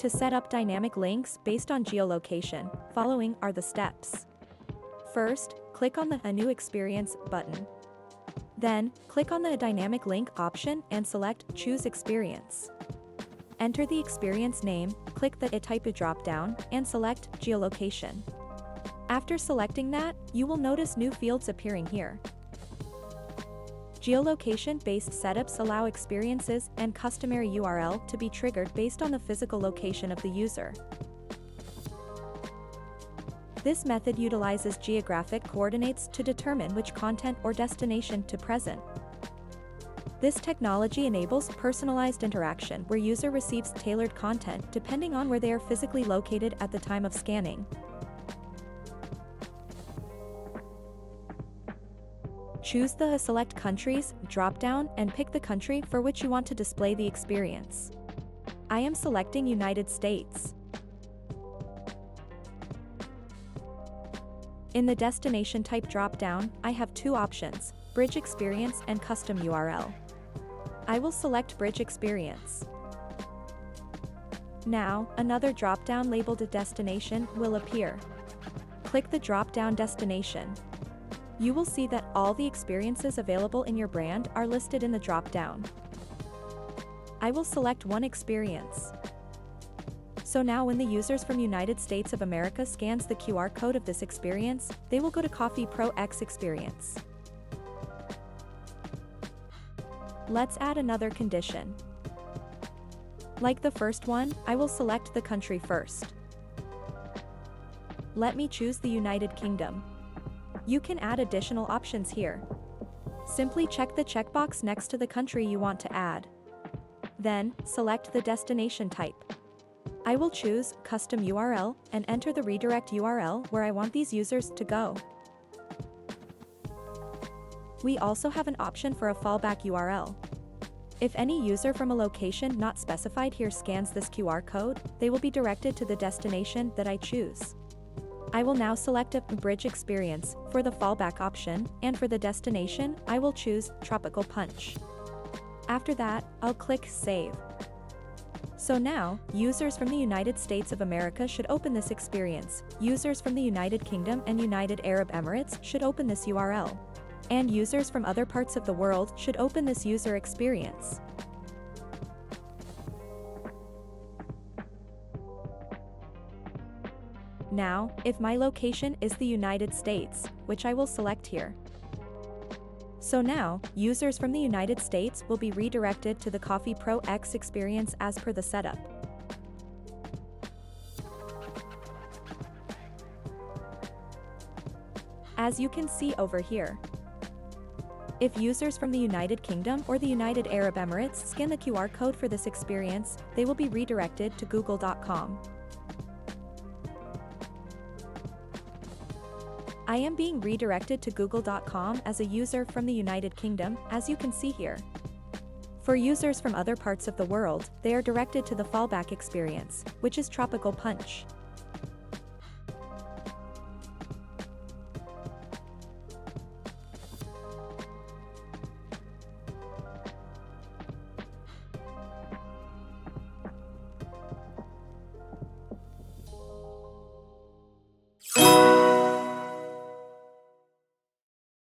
To set up dynamic links based on geolocation, following are the steps. First, click on the A New Experience button. Then, click on the Dynamic Link option and select Choose Experience. Enter the experience name, click the type drop-down, and select Geolocation. After selecting that, you will notice new fields appearing here. Geolocation-based setups allow experiences and customary URL to be triggered based on the physical location of the user. This method utilizes geographic coordinates to determine which content or destination to present. This technology enables personalized interaction where user receives tailored content depending on where they are physically located at the time of scanning. Choose the Select Countries drop-down and pick the country for which you want to display the experience. I am selecting United States. In the Destination Type drop-down, I have two options, Bridge Experience and Custom URL. I will select Bridge Experience. Now, another drop-down labeled Destination will appear. Click the drop-down destination. You will see that all the experiences available in your brand are listed in the drop-down. I will select one experience. So now when the users from United States of America scans the QR code of this experience, they will go to Coffee Pro X experience. Let's add another condition. Like the first one, I will select the country first. Let me choose the United Kingdom. You can add additional options here. Simply check the checkbox next to the country you want to add. Then, select the destination type. I will choose Custom URL and enter the redirect URL where I want these users to go. We also have an option for a fallback URL. If any user from a location not specified here scans this QR code, they will be directed to the destination that I choose. I will now select a Bridge Experience for the fallback option, and for the destination, I will choose Tropical Punch. After that, I'll click Save. So now, users from the United States of America should open this experience, users from the United Kingdom and United Arab Emirates should open this URL. And users from other parts of the world should open this user experience. Now, if my location is the United States, which I will select here. So now, users from the United States will be redirected to the Coffee Pro X experience as per the setup. As you can see over here, if users from the United Kingdom or the United Arab Emirates scan the QR code for this experience, they will be redirected to google.com. I am being redirected to google.com as a user from the United Kingdom, as you can see here. For users from other parts of the world, they are directed to the fallback experience, which is Tropical Punch.